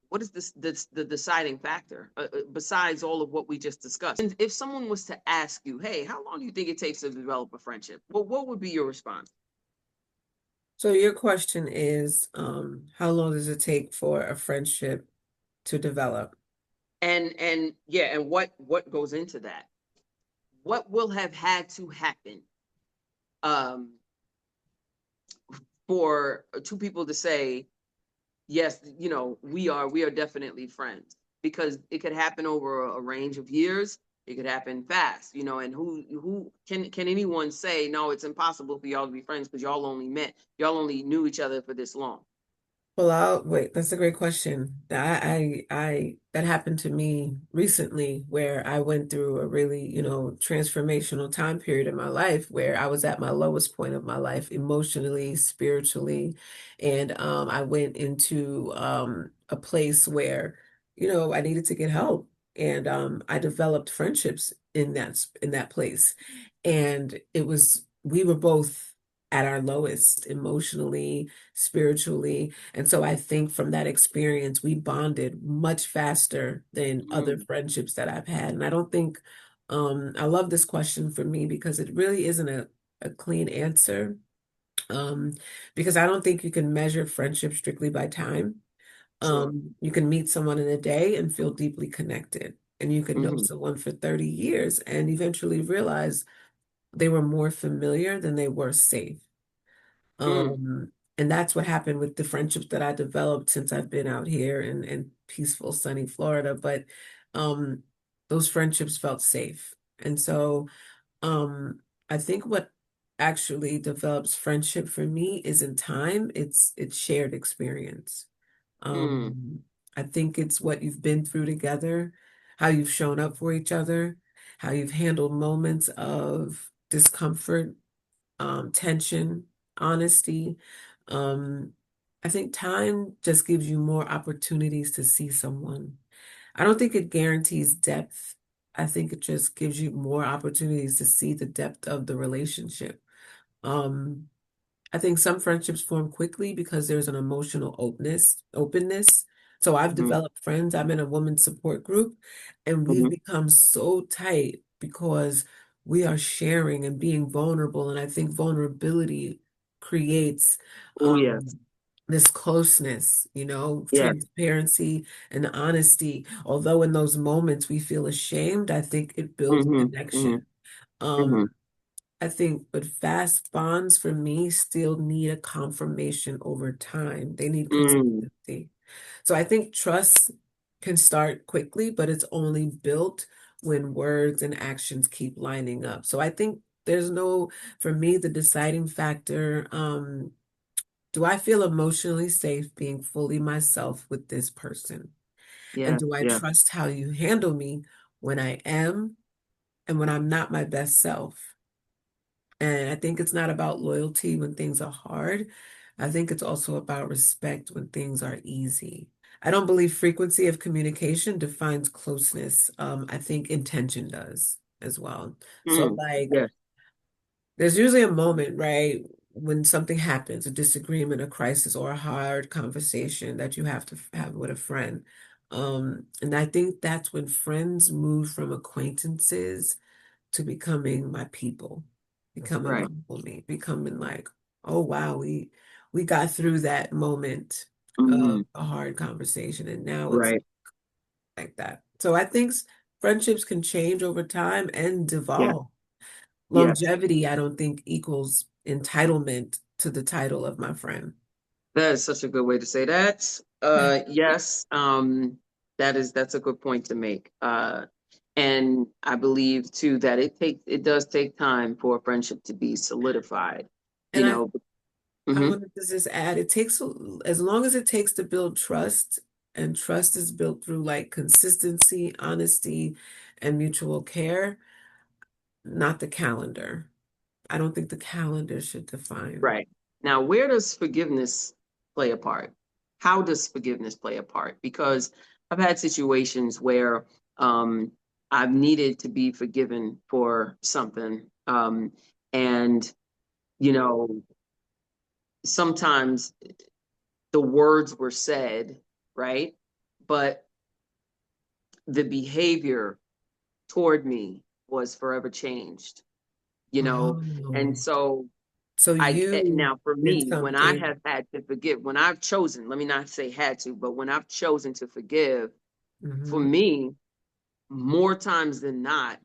what is this the deciding factor besides all of what we just discussed? And if someone was to ask you, hey, how long do you think it takes to develop a friendship? Well, what would be your response? So your question is, how long does it take for a friendship to develop? And yeah, and what goes into that? What will have had to happen um for two people to say, yes, we are definitely friends, because it could happen over a range of years. It could happen fast, and who can anyone say no, it's impossible for y'all to be friends because y'all only knew each other for this long. Well, wait, that's a great question. That happened to me recently where I went through a really, transformational time period in my life where I was at my lowest point of my life emotionally, spiritually, and I went into a place where, I needed to get help, and I developed friendships in that place, and we were both at our lowest emotionally, spiritually. And so I think from that experience, we bonded much faster than other Mm, friendships that I've had. And I don't think, I love this question for me because it really isn't a clean answer. Um, because I don't think you can measure friendship strictly by time. sure. You can meet someone in a day and feel deeply connected. And you could know Hmm. someone for 30 years and eventually realize they were more familiar than they were safe. Mm, And that's what happened with the friendships that I developed since I've been out here in peaceful, sunny Florida. But um, those friendships felt safe. And so um, I think what actually develops friendship for me isn't time, it's shared experience. mm, Um, I think it's what you've been through together, how you've shown up for each other, how you've handled moments of discomfort, tension, honesty. Um, I think time just gives you more opportunities to see someone. I don't think it guarantees depth. I think it just gives you more opportunities to see the depth of the relationship. Um, I think some friendships form quickly because there's an emotional openness. So I've hmm, developed friends. I'm in a women's support group, and we've hmm. become so tight because we are sharing and being vulnerable. And I think vulnerability creates Oh yes, this closeness, yes. transparency and honesty. Although in those moments we feel ashamed, I think it builds Hmm. Hmm. connection. Um, Hmm. I think, but fast bonds for me still need a confirmation over time. They need Mm, consistency. So I think trust can start quickly, but it's only built when words and actions keep lining up. So I think for me, the deciding factor, do I feel emotionally safe being fully myself with this person? And yes, do I yes. trust how you handle me when I am and when I'm not my best self? And I think it's not about loyalty when things are hard. I think it's also about respect when things are easy. I don't believe frequency of communication defines closeness. I think intention does as well. So, Mm, like, yes. there's usually a moment, right, when something happens, a disagreement, a crisis, or a hard conversation that you have to have with a friend. And I think that's when friends move from acquaintances to becoming my people, becoming my Right. homie, becoming like, oh wow, we got through that moment Hmm. of a hard conversation, and now it's Right. like that. So I think friendships can change over time and Yeah. devolve. Yes. Longevity, I don't think equals entitlement to the title of my friend. That is such a good way to say that. Yes, that's a good point to make. And I believe too that it does take time for a friendship to be solidified, you And I know. I Hmm. wanted to just add, it takes as long as it takes to build trust, and trust is built through like consistency, honesty, and mutual care, not the calendar. I don't think the calendar should define. Right. Now, where does forgiveness play a part? How does forgiveness play a part? Because I've had situations where um, I've needed to be forgiven for something. And, you know, sometimes the words were said, right? but the behavior toward me was forever changed, you know? And Oh, so so you now for did me, when I something. have had to forgive, when I've chosen, let me not say had to, but when I've chosen to forgive, for Hmm. me, more times than not,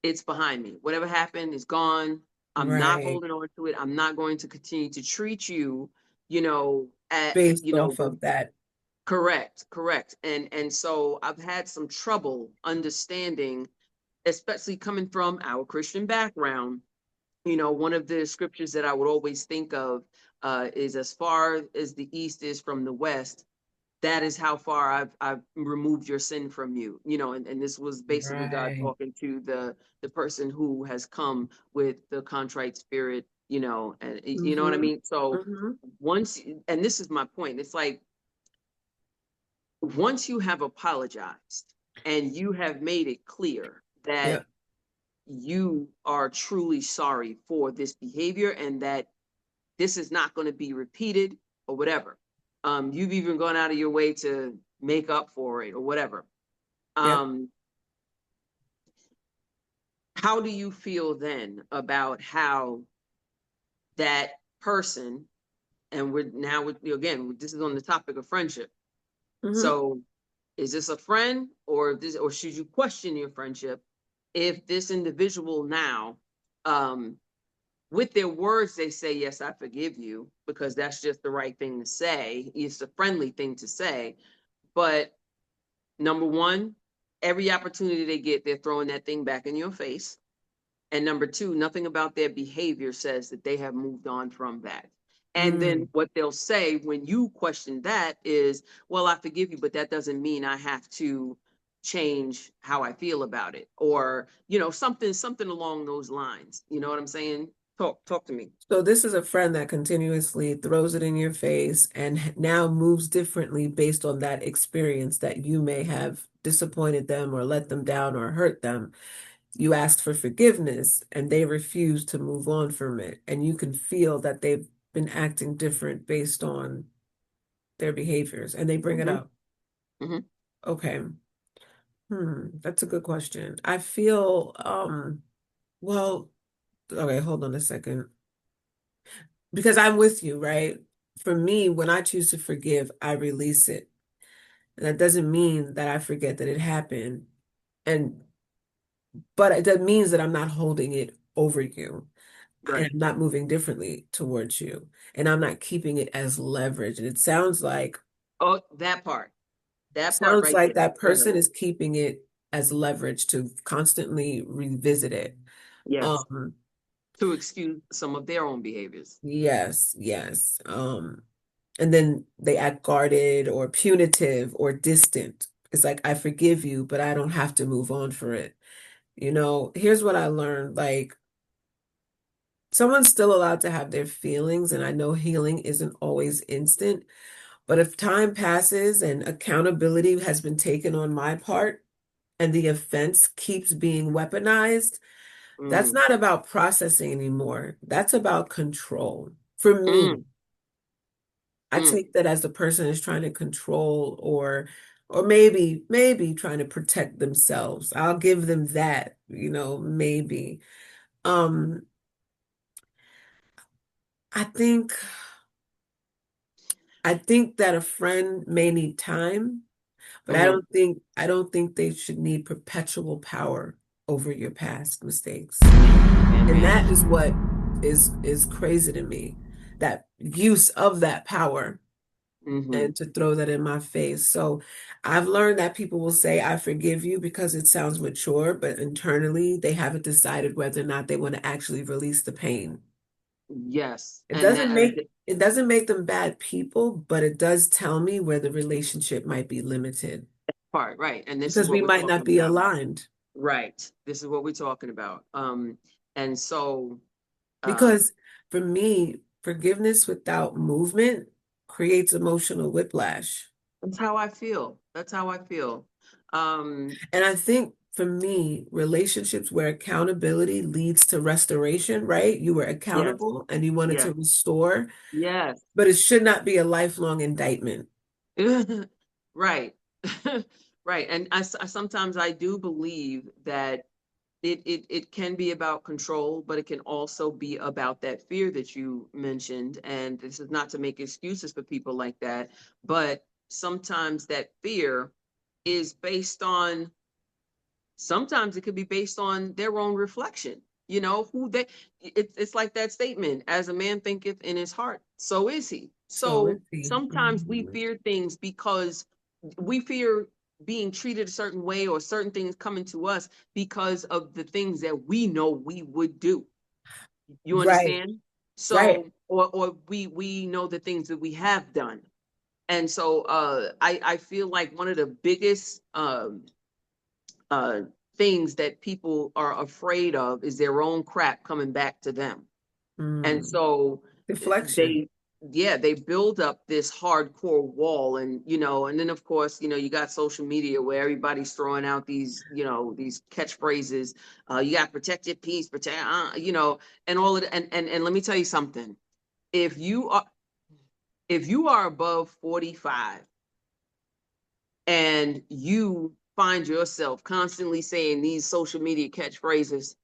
it's behind me. Whatever happened is gone. I'm not Right. holding on to it. I'm not going to continue to treat you, at, Based off of that. correct, correct. And so I've had some trouble understanding, especially coming from our Christian background. One of the scriptures that I would always think of is as far as the east is from the west, that is how far I've removed your sin from you. And this was basically God Right. talking to the person who has come with the contrite spirit, and you know what I Hmm. mean? So Hmm. once, and this is my point, it's like once you have apologized and you have made it clear that Yep. you are truly sorry for this behavior and that this is not going to be repeated or whatever. You've even gone out of your way to make up for it or whatever. Yep. Um, how do you feel then about how that person, and we're now with you again, this is on the topic of friendship. Hmm. So is this a friend or should you question your friendship if this individual now, um, with their words, they say, yes, I forgive you, because that's just the right thing to say. It's a friendly thing to say. But number one, every opportunity they get, they're throwing that thing back in your face. And number two, nothing about their behavior says that they have moved on from that. And then Mm. what they'll say when you question that is, well, I forgive you, but that doesn't mean I have to change how I feel about it. Or, something along those lines. You know what I'm saying? Talk to me. So this is a friend that continuously throws it in your face and now moves differently based on that experience that you may have disappointed them or let them down or hurt them. You asked for forgiveness and they refuse to move on from it. And you can feel that they've been acting different based on their behaviors and they bring it Hmm. up. Hmm. Okay. That's a good question. I feel, well, okay, hold on a second. Because I'm with you, right? For me, when I choose to forgive, I release it. And that doesn't mean that I forget that it happened. And but that means that I'm not holding it over you and Right. I'm not moving differently towards you. And I'm not keeping it as leverage. And it Oh, that part. That part sounds right like there. that Go ahead. person is keeping it as leverage to constantly revisit it. Yes. Um, To excuse some of their own behaviors. yes, yes. And then they act guarded or punitive or distant. It's like, I forgive you, but I don't have to move on for it. Here's what I learned. Like, someone's still allowed to have their feelings, and I know healing isn't always instant, but if time passes and accountability has been taken on my part and the offense keeps being weaponized, that's Mm, not about processing anymore. That's about control. For me, mm, I mm. take that as the person is trying to control or maybe trying to protect themselves. I'll give them that, maybe. Um, I think I think that a friend may need time, but I Hmm. don't think I don't think they should need perpetual power over your past mistakes. And Amen. that is what is crazy to me. That use of that power Hmm. and to throw that in my face. So I've learned that people will say, I forgive you because it sounds mature, but internally they haven't decided whether or not they want to actually release the pain. Yes. It And doesn't that make it doesn't make them bad people, but it does tell me where the relationship might be limited part, right. And this is because what we we're might talking not be about. aligned. Right. This is what we're talking about. And so um Because for me, forgiveness without movement creates emotional whiplash. that's how I feel. That's how I feel. Um, And I think for me, relationships where accountability leads to restoration, right? You were yes, accountable and you wanted yes, to restore, yes. but it should not be a lifelong indictment. Right. Right. And I sometimes I do believe that it can be about control, but it can also be about that fear that you mentioned. And this is not to make excuses for people like that, but sometimes that fear is based on, sometimes it could be based on their own reflection. You know, who they, it's like that statement, as a man thinketh in his heart, so is he. So let's So see. sometimes we fear things because we fear being treated a certain way or certain things coming to us because of the things that we know we would do. You Right, understand? right. So, or we know the things that we have done. And so I feel like one of the biggest uh, things that people are afraid of is their own crap coming back to them. And Mm. so Deflection. they, yeah, they build up this hardcore wall. And, and then of course, you got social media where everybody's throwing out these, these catchphrases. You got to protect your peace, protect, and all of it. And let me tell you something. If you are, if you are above 45 and you find yourself constantly saying these social media catchphrases,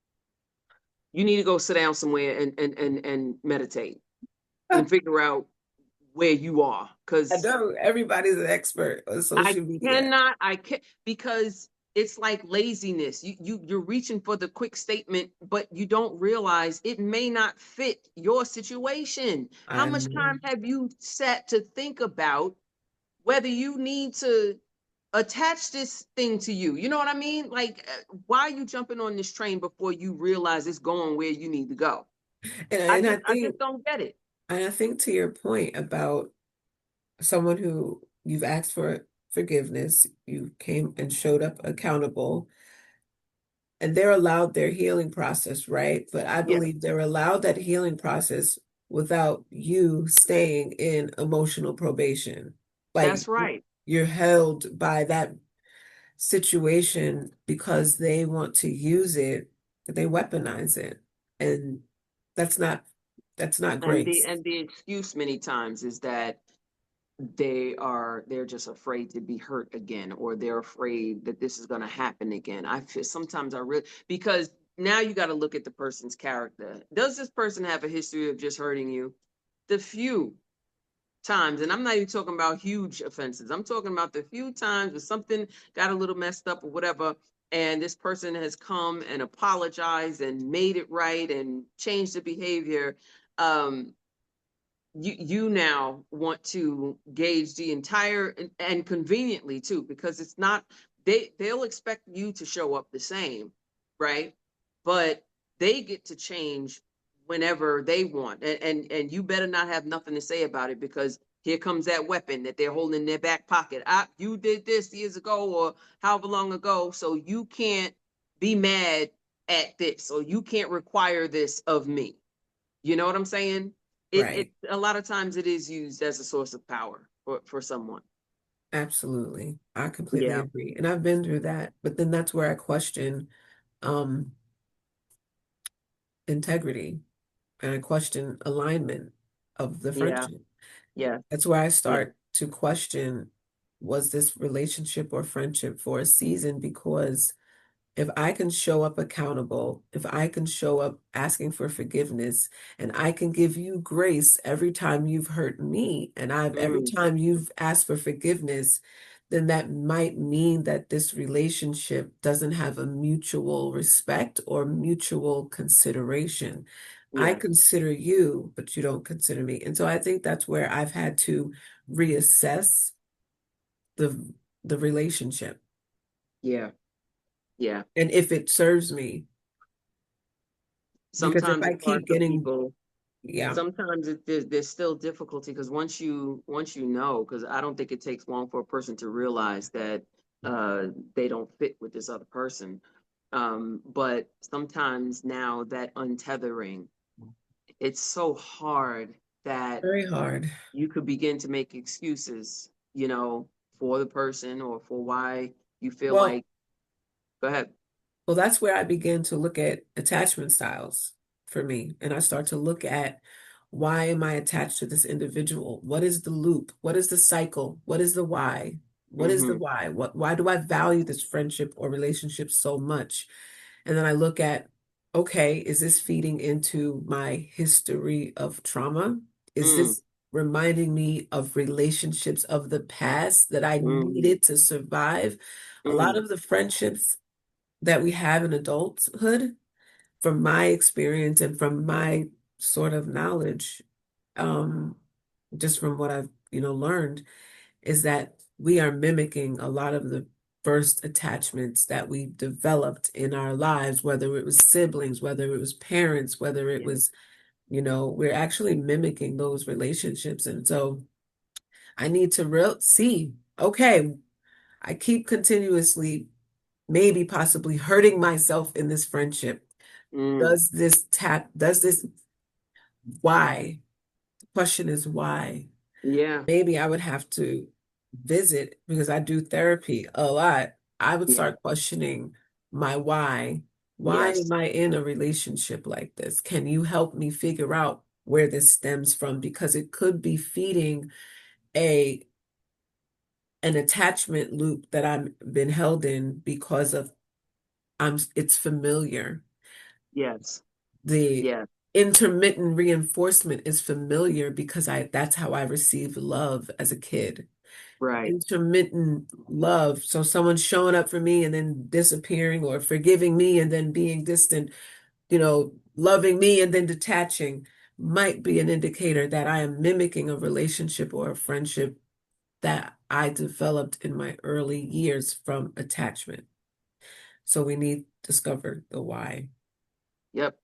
you need to go sit down somewhere and meditate and figure out where you are. I Because know everybody's an expert on social media. I can't, because it's like laziness. You're reaching for the quick statement, but you don't realize it may not fit your situation. How I much know. time have you sat to think about whether you need to attach this thing to you? You know what I mean? Like, why are you jumping on this train before you realize it's going where you need to go? And, I and I just, I think just don't get it. and I think to your point about someone who you've asked for forgiveness, you came and showed up accountable, and they're allowed their healing process, right? But I Yeah, believe they're allowed that healing process without you staying in emotional probation. that's Like right. you're held by that situation because they want to use it, they weaponize it. And that's not that's not And the grace. and the excuse many times is that they're just afraid to be hurt again, or they're afraid that this is going to happen again. I feel sometimes I really, because now you got to look at the person's character. Does this person have a history of just hurting you? The few times, and I'm not even talking about huge offenses, I'm talking about the few times where something got a little messed up or whatever, and this person has come and apologized and made it right and changed the behavior. um you now want to gauge the entire, and conveniently too, because it's not, they'll expect you to show up the same, right? But they get to change whenever they want, and you better not have nothing to say about it, because here comes that weapon that they're holding in their back pocket. You did this years ago or however long ago, so you can't be mad at this, or you can't require this of me. You know what I'm saying? It Right. a lot of times it is used as a source of power for someone. Absolutely. I completely Yeah, agree. And I've been through that. But then that's where I question um integrity and I question alignment of the yeah, friendship. yeah, That's where I yeah. start to question, was this relationship or friendship for a season? Because if I can show up accountable, if I can show up asking for forgiveness, and I can give you grace every time you've hurt me, and I've every Mm, time you've asked for forgiveness, then that might mean that this relationship doesn't have a mutual respect or mutual consideration. I yeah, consider you, but you don't consider me. And so I think that's where I've had to reassess the the relationship yeah, yeah. and if it serves me. Because if Sometimes I it's hard keep for getting, people. yeah, Sometimes there's still difficulty, because once you know, because I don't think it takes long for a person to realize that they don't fit with this other person. But sometimes now that untethering, it's so hard that very hard. you could begin to make excuses, for the person or for why you feel Well, like, go ahead. well, that's where I begin to look at attachment styles for me. And I start to look at, why am I attached to this individual? What is the loop? What is the cycle? What is the why? What is the Mm-hmm. why? Why do I value this friendship or relationship so much? And then I look at, okay, is this feeding into my history of trauma? Is Mm, this reminding me of relationships of the past that I mm, needed to survive? A lot mm, of the friendships that we have in adulthood, from my experience and from my sort of knowledge, um, just from what I've, learned, is that we are mimicking a lot of the first attachments that we developed in our lives, whether it was siblings, whether it was parents, whether it yeah. was, we're actually mimicking those relationships. And so I need to see, okay, I keep continuously, maybe possibly hurting myself in this friendship. Mm, Does this, why? The question is why? yeah. Maybe I would have to visit because I do therapy a lot. I would Yeah. start questioning my why. Why Yes. am I in a relationship like this? Can you help me figure out where this stems from? Because it could be feeding a an attachment loop that I've been held in because of it's familiar. Yes. The Yes. intermittent reinforcement is familiar because that's how I received love as a kid. Right. Intermittent love. So someone showing up for me and then disappearing, or forgiving me and then being distant, loving me and then detaching, might be an indicator that I am mimicking a relationship or a friendship that I developed in my early years from attachment. So we need to discover the why. Yep.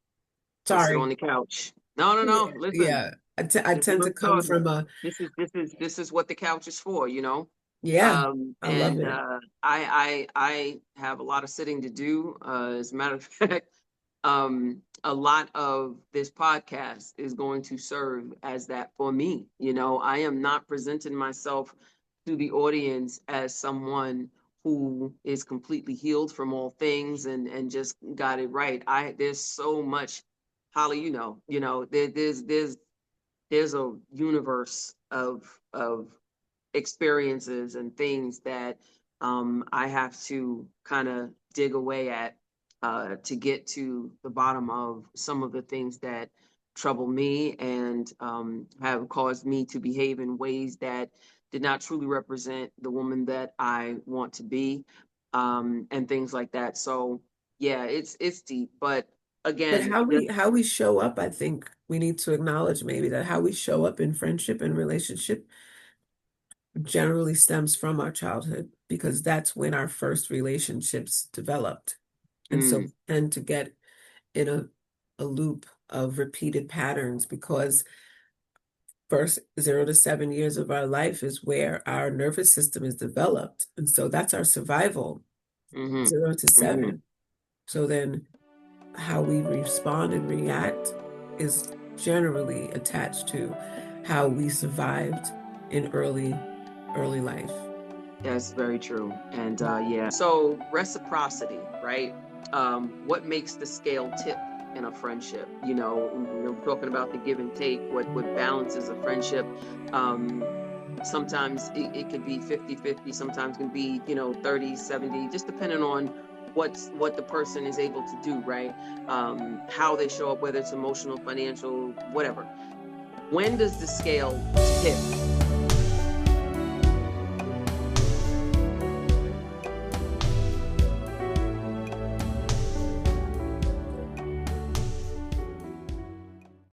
Go sit on Sorry. the couch. No, no, Yeah, no. Listen, yeah. I this is tend what to I'm come talking from about. a, This is what the couch is for, you know? yeah, I love And it. I have a lot of sitting to do. As a matter of fact, a lot of this podcast is going to serve as that for me. You know, I am not presenting myself to the audience as someone who is completely healed from all things and just got it right. There's so much, Holly, there's a universe of experiences and things that I have to kind of dig away at to get to the bottom of some of the things that trouble me and have caused me to behave in ways that did not truly represent the woman that I want to be, and things like that. So yeah, it's deep, but But again, how we show up, I think we need to acknowledge maybe that how we show up in friendship and relationship generally stems from our childhood, because that's when our first relationships developed. And so mm, we tend to get in a loop of repeated patterns, because first 0 to 7 years of our life is where our nervous system is developed. And so that's our survival, hmm 0 to 7. So then how we respond and react is generally attached to how we survived in early life. That's very true. And yeah. So reciprocity, right? What makes the scale tip in a friendship? We're talking about the give and take, what balances a friendship. Um, Sometimes it could be 50-50, sometimes it can be, 30-70, just depending on what the person is able to do, right? How they show up, whether it's emotional, financial, whatever. When does the scale tip